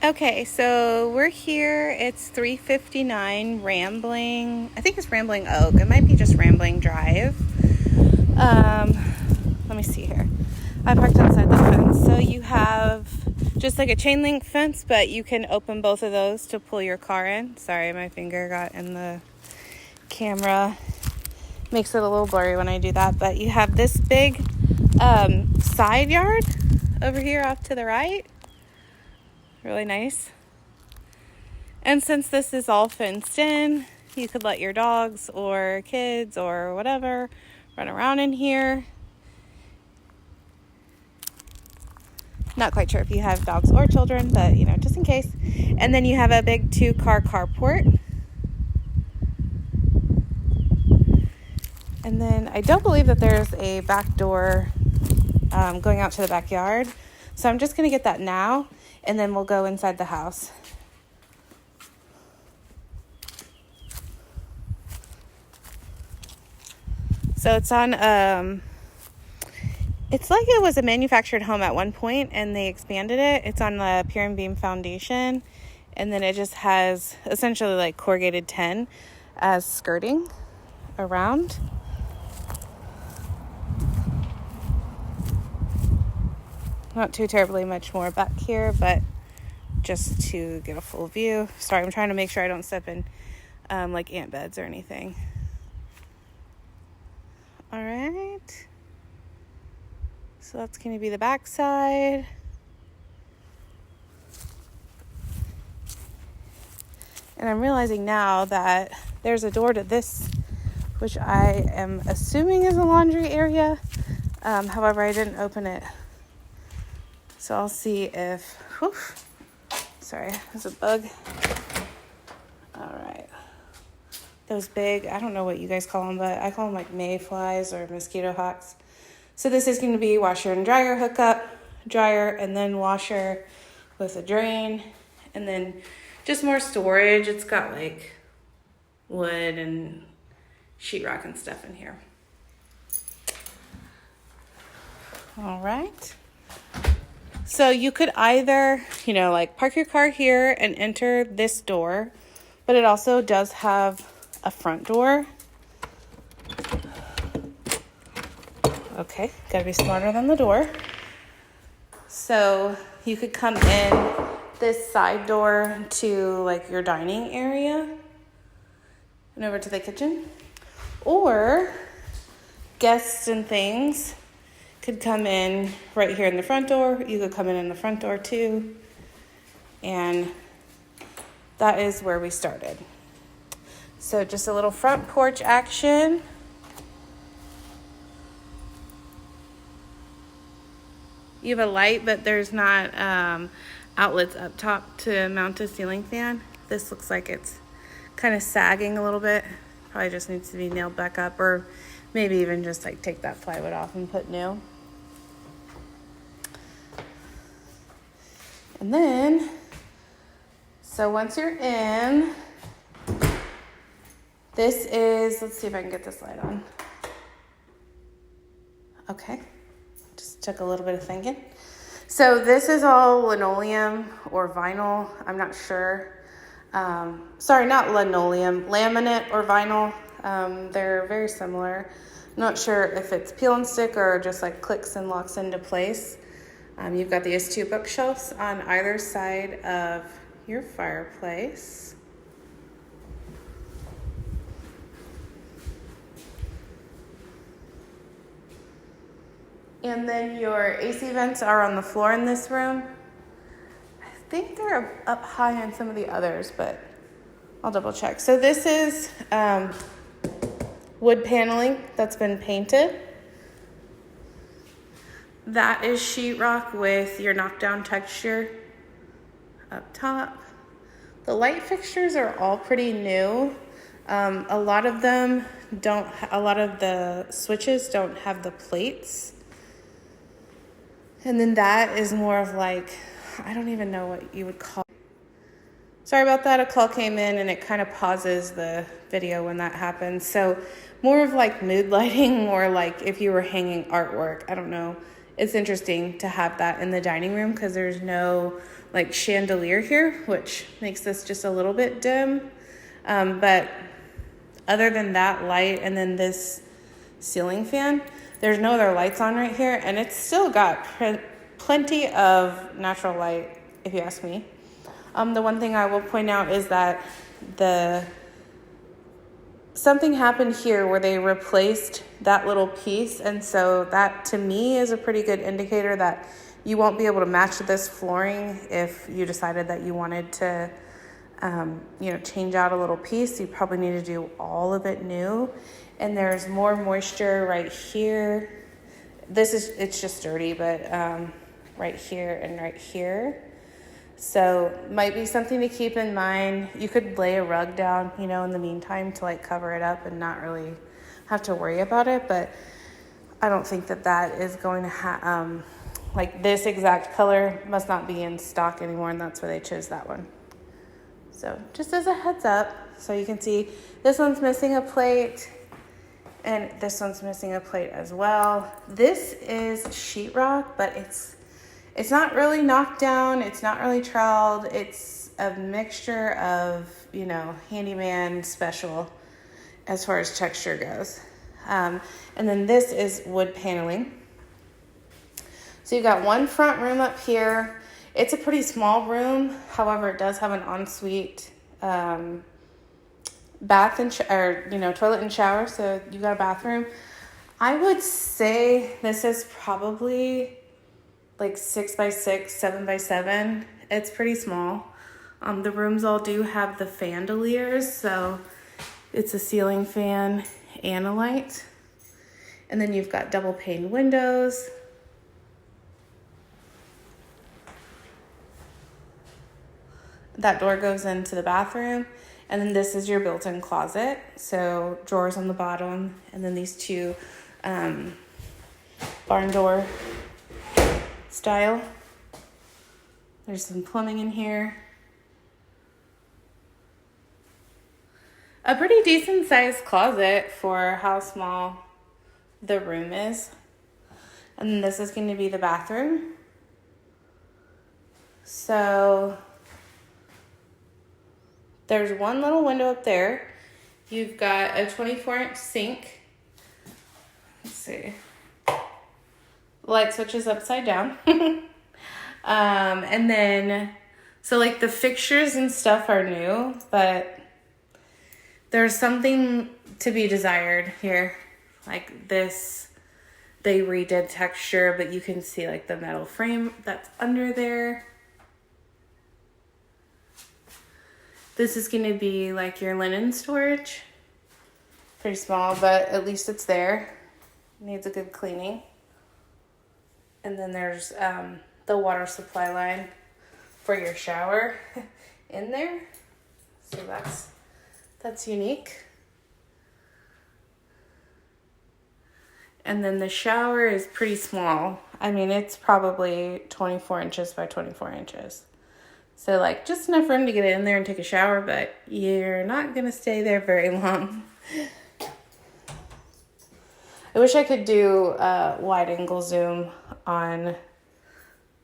Okay, so we're here. It's 359 Rambling. I think it's Rambling Oak. It might be just Rambling Drive. Let me see here. I parked outside the fence. So you have just like a chain link fence, but you can open both of those to pull your car in. Sorry, my finger got in the camera. Makes it a little blurry when I do that. But you have this big side yard over here off to the right. Really nice. And since this is all fenced in, you could let your dogs or kids or whatever run around in here. Not quite sure if you have dogs or children, but just in case. And then you have a big 2-car carport. And then I don't believe that there's a back door going out to the backyard. So I'm just going to get that now, and then we'll go inside the house. So it's on, it's like it was a manufactured home at one point and they expanded it. It's on the Pier and Beam foundation, and then it just has essentially like corrugated tin as skirting around. Not too terribly much more back here, but just to get a full view. Sorry, I'm trying to make sure I don't step in like ant beds or anything. All right. So that's going to be the back side. And I'm realizing now that there's a door to this, which I am assuming is a laundry area. However, I didn't open it. So I'll see if, sorry, there's a bug. All right. Those big, I don't know what you guys call them, but I call them like mayflies or mosquito hawks. So this is going to be washer and dryer hookup, dryer, and then washer with a drain, and then just more storage. It's got like wood and sheetrock and stuff in here. All right. So you could either, like park your car here and enter this door, but it also does have a front door. Okay, gotta be smarter than the door. So you could come in this side door to like your dining area and over to the kitchen. Or guests and things could come in right here in the front door. You could come in the front door too. And that is where we started. So just a little front porch action. You have a light, but there's not outlets up top to mount a ceiling fan. This looks like it's kind of sagging a little bit. Probably just needs to be nailed back up, or maybe even just like take that plywood off and put new. And then, so once you're in, this is, let's see if I can get this light on. Okay, just took a little bit of thinking. So this is all linoleum or vinyl, I'm not sure. Sorry, not linoleum, laminate or vinyl. They're very similar. I'm not sure if it's peel and stick or just like clicks and locks into place. You've got these 2 bookshelves on either side of your fireplace. And then your AC vents are on the floor in this room. I think they're up high on some of the others, but I'll double check. So this is wood paneling that's been painted. That is sheetrock with your knockdown texture up top. The light fixtures are all pretty new. A lot of them don't, a lot of the switches don't have the plates. And then that is more of like, I don't even know what you would call. Sorry about that. A call came in and it kind of pauses the video when that happens. So more of like mood lighting, more like if you were hanging artwork. I don't know it's interesting to have that in the dining room because there's no like chandelier here, which makes this just a little bit dim. But other than that light and then this ceiling fan, there's no other lights on right here, and it's still got plenty of natural light, if you ask me. The one thing I will point out is that something happened here where they replaced that little piece, and so that to me is a pretty good indicator that you won't be able to match this flooring if you decided that you wanted to change out a little piece. You probably need to do all of it new. And there's more moisture right here. It's just dirty, but right here and right here. So might be something to keep in mind. You could lay a rug down, in the meantime to like cover it up and not really have to worry about it. But I don't think that is going to like this exact color must not be in stock anymore, and that's why they chose that one. So just as a heads up, so you can see this one's missing a plate and this one's missing a plate as well. This is sheetrock, but it's not really knocked down. It's not really troweled. It's a mixture of, handyman special as far as texture goes. And then this is wood paneling. So you've got one front room up here. It's a pretty small room. However, it does have an ensuite bath and toilet and shower. So you got a bathroom. I would say this is probably like 6x6, 7x7. It's pretty small. The rooms all do have the fandeliers, so it's a ceiling fan and a light. And then you've got double pane windows. That door goes into the bathroom, and then this is your built-in closet. So drawers on the bottom, and then these two barn door style. There's some plumbing in here. A pretty decent sized closet for how small the room is. And then this is going to be the bathroom. So there's one little window up there. You've got a 24-inch sink. Let's see. Light switch is upside down. And then, so like the fixtures and stuff are new, but there's something to be desired here. Like this, they redid texture, but you can see like the metal frame that's under there. This is going to be like your linen storage. Pretty small, but at least it's there. Needs a good cleaning. And then there's the water supply line for your shower in there. So that's unique. And then the shower is pretty small. I mean, it's probably 24 inches by 24 inches. So like just enough room to get in there and take a shower, but you're not going to stay there very long. I wish I could do a wide angle zoom on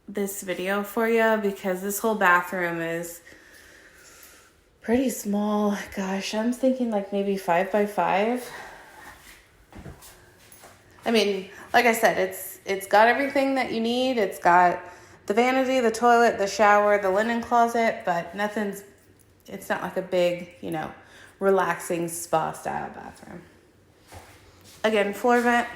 this video for you because this whole bathroom is pretty small. Gosh, I'm thinking like maybe 5x5. I mean, like I said, it's got everything that you need. It's got the vanity, the toilet, the shower, the linen closet, but it's not like a big, relaxing spa style bathroom. Again, floor vent.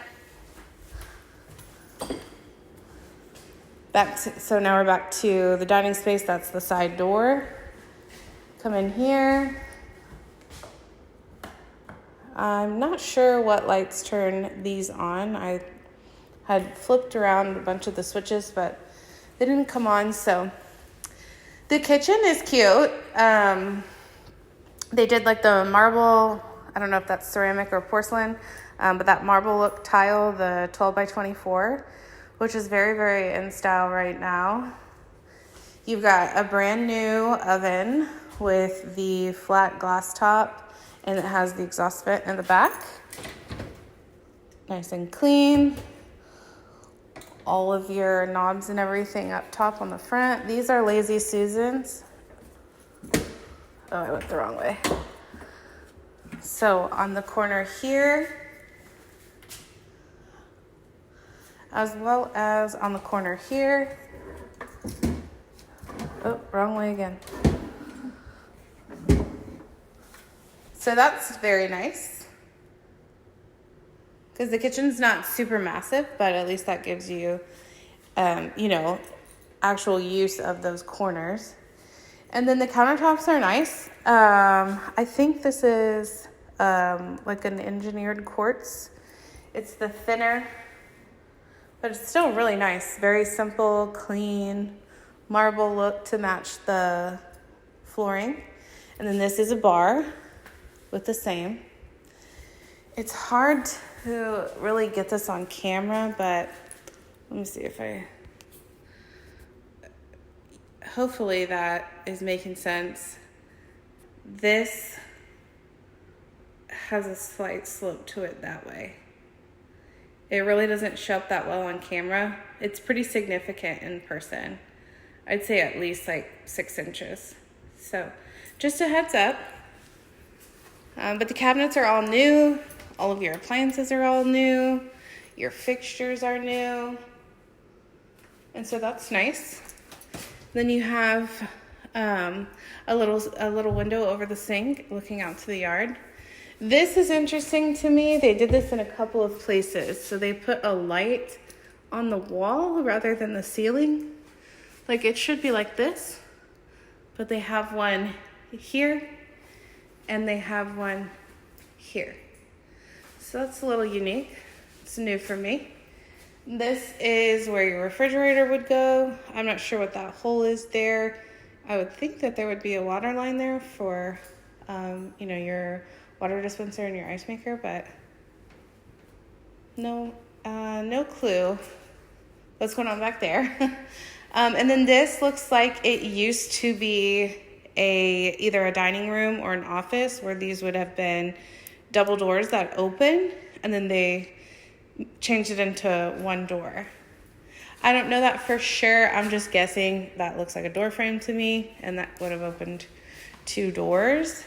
So now we're back to the dining space. That's the side door. Come in here. I'm not sure what lights turn these on. I had flipped around a bunch of the switches, but they didn't come on. So the kitchen is cute. They did like the marble, I don't know if that's ceramic or porcelain, but that marble look tile, the 12x24, which is very, very in style right now. You've got a brand new oven with the flat glass top, and it has the exhaust vent in the back. Nice and clean. all of your knobs and everything up top on the front. These are Lazy Susans. Oh, I went the wrong way. So on the corner here, as well as on the corner here. Oh, wrong way again. So that's very nice, because the kitchen's not super massive, but at least that gives you, actual use of those corners. And then the countertops are nice. I think this is like an engineered quartz. It's the thinner, but it's still really nice. Very simple, clean, marble look to match the flooring. And then this is a bar with the same. It's hard to really get this on camera, but let me see if hopefully that is making sense. This has a slight slope to it that way. It really doesn't show up that well on camera. It's pretty significant in person. I'd say at least like 6 inches. So just a heads up. But the cabinets are all new. All of your appliances are all new. Your fixtures are new. And so that's nice. Then you have a little window over the sink looking out to the yard. This is interesting to me. They did this in a couple of places. So they put a light on the wall rather than the ceiling. Like it should be like this, but they have one here and they have one here. So that's a little unique. It's new for me. This is where your refrigerator would go. I'm not sure what that hole is there. I would think that there would be a water line there for, your water dispenser and your ice maker, but no clue what's going on back there. And then this looks like it used to be either a dining room or an office, where these would have been double doors that open, and then they changed it into one door. I don't know that for sure. I'm just guessing. That looks like a door frame to me, and that would have opened 2 doors.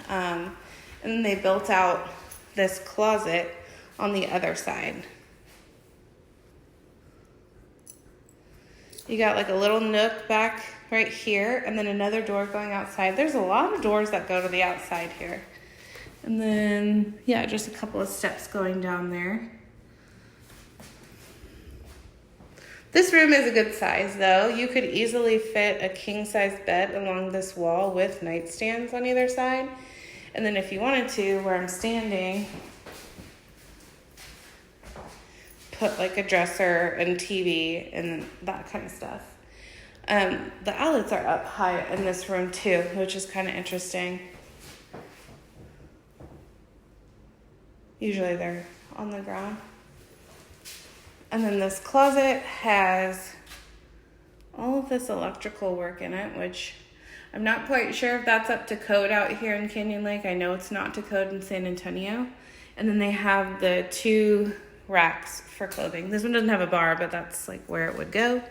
And then they built out this closet on the other side. You got like a little nook back right here, and then another door going outside. There's a lot of doors that go to the outside here. And then, just a couple of steps going down there. This room is a good size, though. You could easily fit a king-size bed along this wall with nightstands on either side. And then if you wanted to, where I'm standing, put like a dresser and TV and that kind of stuff. The outlets are up high in this room too, which is kind of interesting. Usually they're on the ground. And then this closet has all of this electrical work in it, which I'm not quite sure if that's up to code out here in Canyon Lake. I know it's not to code in San Antonio. And then they have the 2 racks for clothing. This one doesn't have a bar, but that's like where it would go.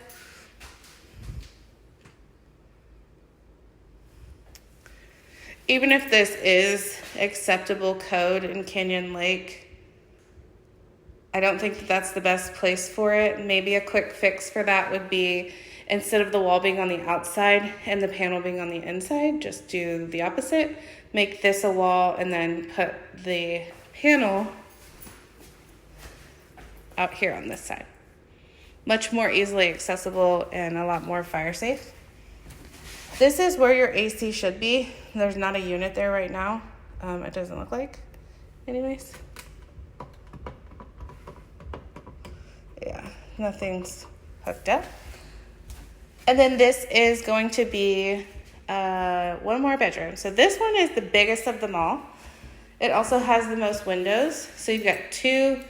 Even if this is acceptable code in Canyon Lake, I don't think that that's the best place for it. Maybe a quick fix for that would be, instead of the wall being on the outside and the panel being on the inside, just do the opposite. Make this a wall and then put the panel out here on this side. Much more easily accessible and a lot more fire safe. This is where your AC should be. There's not a unit there right now. It doesn't look like. Anyways. Yeah, nothing's hooked up. And then this is going to be one more bedroom. So this one is the biggest of them all. It also has the most windows. So you've got 2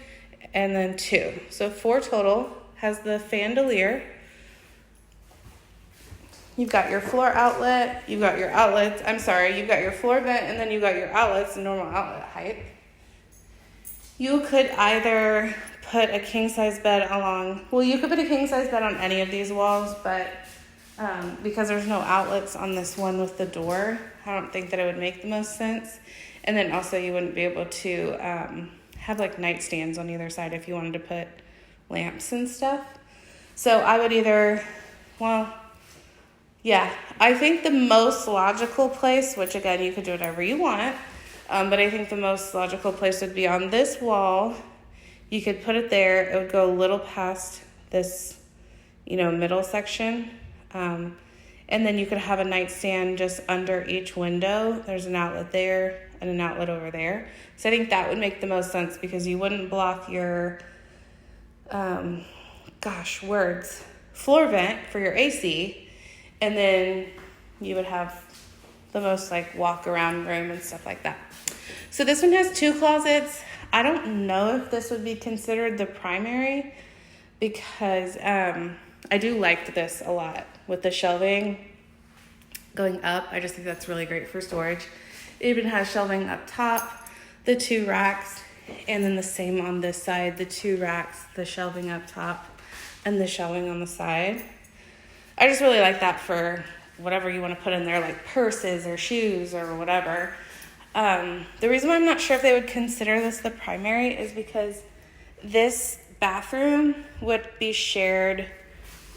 and then 2. So 4 total. Has the chandelier. You've got your floor outlet. You've got your outlets. You've got your floor vent, and then you've got your outlets, the normal outlet height. You could either put a king-size bed along, well, you could put a king-size bed on any of these walls, but because there's no outlets on this one with the door, I don't think that it would make the most sense. And then also you wouldn't be able to have like nightstands on either side if you wanted to put lamps and stuff. So I would either, well, yeah, I think the most logical place, which again, you could do whatever you want, but I think the most logical place would be on this wall. You could put it there. It would go a little past this, middle section. And then you could have a nightstand just under each window. There's an outlet there and an outlet over there. So I think that would make the most sense because you wouldn't block your, floor vent for your AC. And then you would have the most like walk around room and stuff like that. So this one has 2 closets. I don't know if this would be considered the primary because I do like this a lot with the shelving going up. I just think that's really great for storage. It even has shelving up top, the 2 racks, and then the same on this side, the 2 racks, the shelving up top, and the shelving on the side. I just really like that for whatever you want to put in there, like purses or shoes or whatever. The reason why I'm not sure if they would consider this the primary is because this bathroom would be shared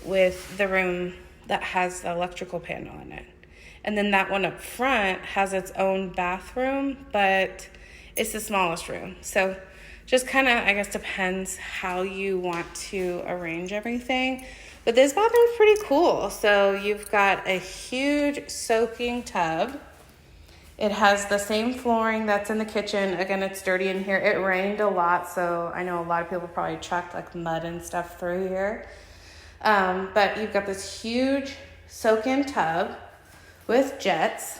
with the room that has the electrical panel in it. And then that one up front has its own bathroom, but it's the smallest room. So just kind of, I guess, depends how you want to arrange everything. But this bathroom is pretty cool. So you've got a huge soaking tub. It has the same flooring that's in the kitchen. Again, it's dirty in here. It rained a lot, so I know a lot of people probably chucked like mud and stuff through here. But you've got this huge soak-in tub with jets.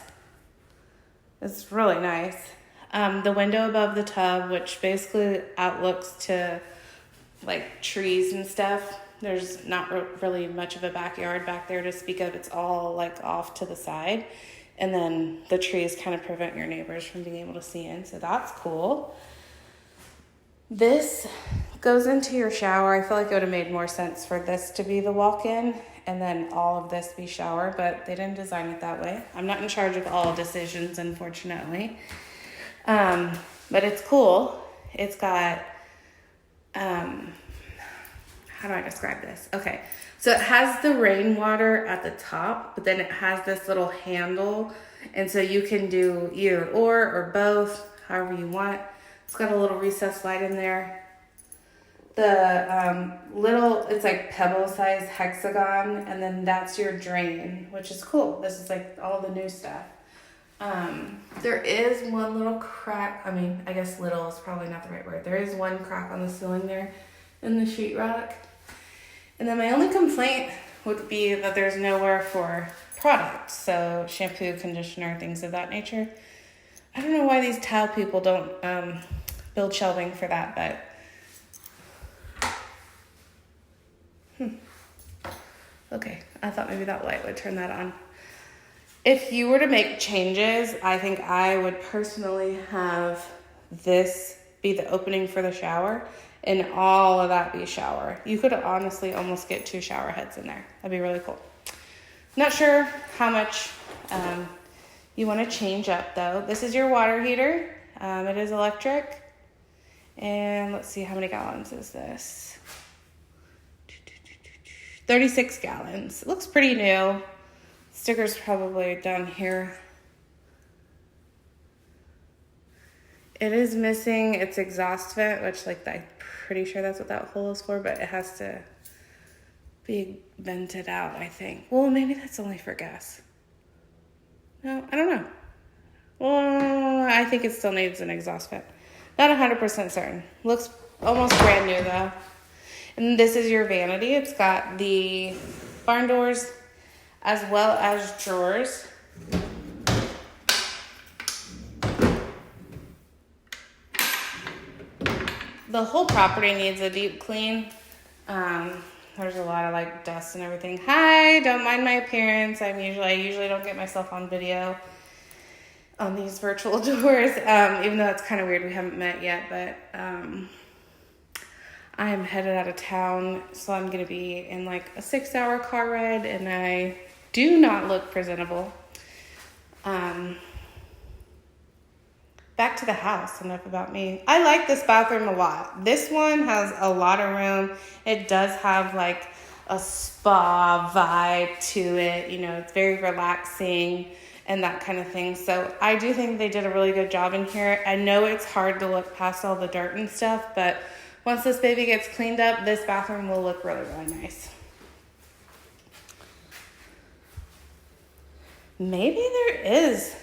It's really nice. The window above the tub, which basically outlooks to like trees and stuff. There's not really much of a backyard back there to speak of. It's all like off to the side. And then the trees kind of prevent your neighbors from being able to see in. So that's cool. This goes into your shower. I feel like it would have made more sense for this to be the walk-in and then all of this be shower, but they didn't design it that way. I'm not in charge of all decisions, unfortunately. But it's cool. It's got, how do I describe this? Okay, so it has the rainwater at the top, but then it has this little handle, and so you can do either or both, however you want. It's got a little recessed light in there. The it's like pebble-sized hexagon, and then that's your drain, which is cool. This is like all the new stuff. There is one little crack. I mean, I guess little is probably not the right word. There is one crack on the ceiling there in the sheetrock. And then my only complaint would be that there's nowhere for products. So shampoo, conditioner, things of that nature. I don't know why these tile people don't build shelving for that, but okay, I thought maybe that light would turn that on. If you were to make changes, I think I would personally have this be the opening for the shower and all of that be shower. You could honestly almost get 2 shower heads in there. That'd be really cool. Not sure how much you want to change up though. This is your water heater. It is electric. And let's see, how many gallons is this? 36 gallons. It looks pretty new. Sticker's probably down here. It is missing its exhaust vent, which I'm pretty sure that's what that hole is for, but it has to be vented out, I think. Well, maybe that's only for gas. No, I don't know. Well, I think it still needs an exhaust vent. Not 100% certain. Looks almost brand new though. And this is your vanity. It's got the barn doors as well as drawers. The whole property needs a deep clean. There's a lot of dust and everything. Hi, don't mind my appearance. I usually don't get myself on video on these virtual doors, even though it's kind of weird. We haven't met yet, but I am headed out of town, so I'm going to be in like a 6-hour car ride, and I do not look presentable. Back to the house, enough about me. I like this bathroom a lot. This one has a lot of room. It does have like a spa vibe to it. You know, it's very relaxing and that kind of thing. So I do think they did a really good job in here. I know it's hard to look past all the dirt and stuff, but once this baby gets cleaned up, this bathroom will look really, really nice. Maybe there is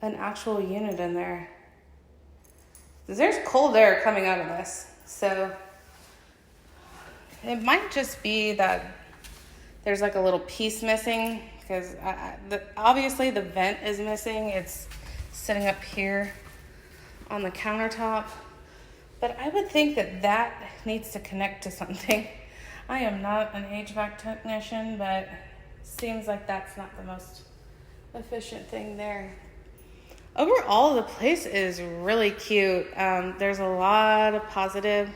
an actual unit in there. There's cold air coming out of this. So it might just be that there's like a little piece missing, because obviously the vent is missing. It's sitting up here on the countertop. But I would think that needs to connect to something. I am not an HVAC technician, but seems like that's not the most efficient thing there. Overall, the place is really cute. There's a lot of positive.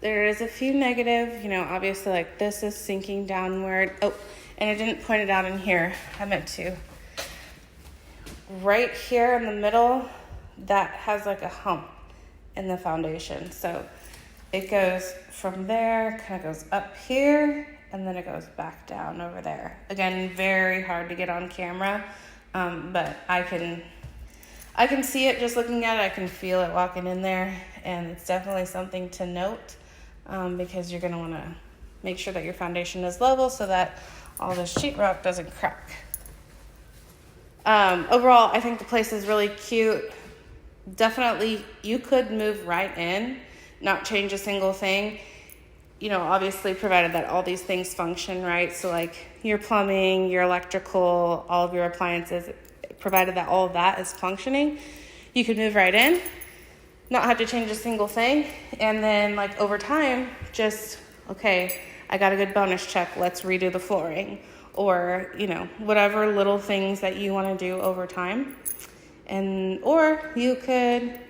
There is a few negative, you know, obviously like this is sinking downward. Oh, and I didn't point it out in here. I meant to. Right here in the middle, that has like a hump in the foundation. So it goes from there, kind of goes up here, and then it goes back down over there. Again, very hard to get on camera, but I can see it just looking at it. I can feel it walking in there, and it's definitely something to note, because you're going to want to make sure that your foundation is level so that all the sheetrock doesn't crack. Overall, I think the place is really cute. Definitely, you could move right in, not change a single thing. You know, obviously provided that all these things function, right? So like your plumbing, your electrical, all of your appliances, provided that all of that is functioning, you could move right in, not have to change a single thing. And then like over time, just, okay, I got a good bonus check, let's redo the flooring, or, you know, whatever little things that you want to do over time. And, or you could,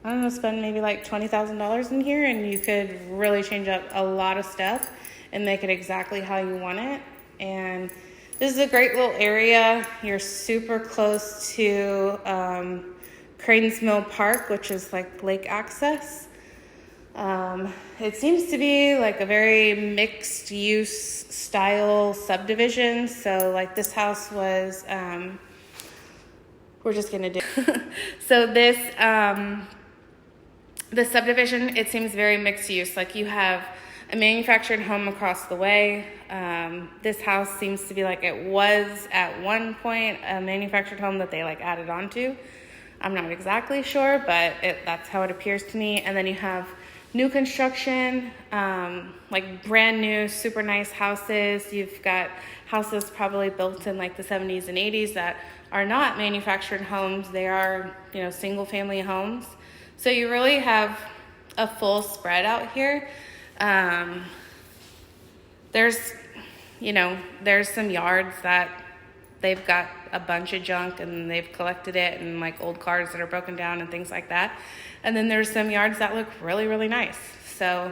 I don't know, spend maybe like $20,000 in here, and you could really change up a lot of stuff and make it exactly how you want it. And this is a great little area. You're super close to Cranes Mill Park, which is like lake access. It seems to be like a very mixed use style subdivision. So like this house was, we're just gonna do. So this, the subdivision, it seems very mixed use. Like you have a manufactured home across the way. This house seems to be like, it was at one point a manufactured home that they like added onto. I'm not exactly sure, but that's how it appears to me. And then you have new construction, like brand new, super nice houses. You've got houses probably built in like the 70s and 80s that are not manufactured homes. They are, you know, single family homes. So you really have a full spread out here. There's, you know, there's some yards that they've got a bunch of junk and they've collected it, and like old cars that are broken down and things like that. And then there's some yards that look really, really nice. So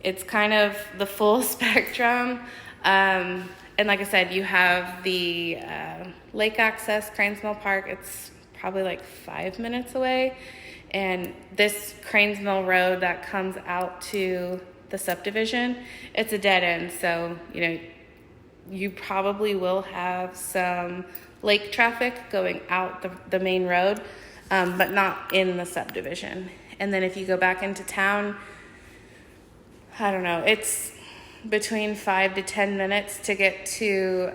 it's kind of the full spectrum. And like I said, you have the lake access, Cranes Mill Park. It's probably like 5 minutes away. And this Cranes Mill Road that comes out to the subdivision, it's a dead end. So, you know, you probably will have some lake traffic going out the main road, but not in the subdivision. And then if you go back into town, I don't know, it's between 5 to 10 minutes to get to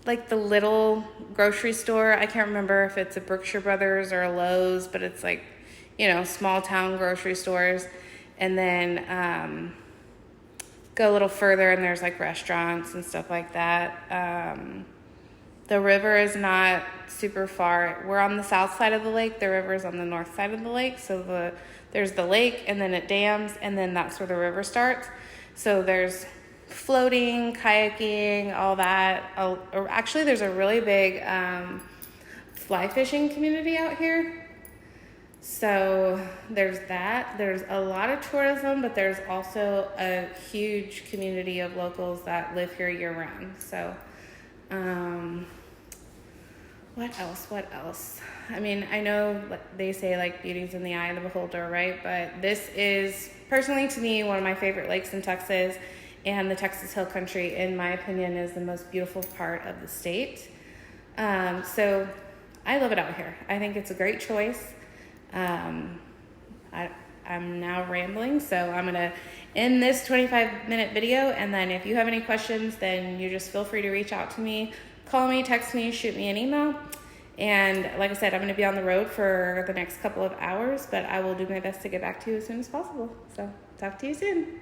like the little grocery store. I can't remember if it's a Berkshire Brothers or a Lowe's, but it's like, you know, small town grocery stores. And then go a little further and there's like restaurants and stuff like that. The river is not super far. We're on the south side of the lake. The river is on the north side of the lake. So there's the lake, and then it dams, and then that's where the river starts. So there's floating, kayaking, all that. Actually, there's a really big fly fishing community out here. So there's that. There's a lot of tourism, but there's also a huge community of locals that live here year round. So what else? I mean, I know they say like beauty's in the eye of the beholder, right? But this is personally to me one of my favorite lakes in Texas, and the Texas Hill Country, in my opinion, is the most beautiful part of the state. So I love it out here. I think it's a great choice. I'm now rambling, so I'm gonna end this 25-minute video, and then if you have any questions, then you just feel free to reach out to me. Call me, text me, shoot me an email. And like I said, I'm going to be on the road for the next couple of hours, but I will do my best to get back to you as soon as possible. So talk to you soon.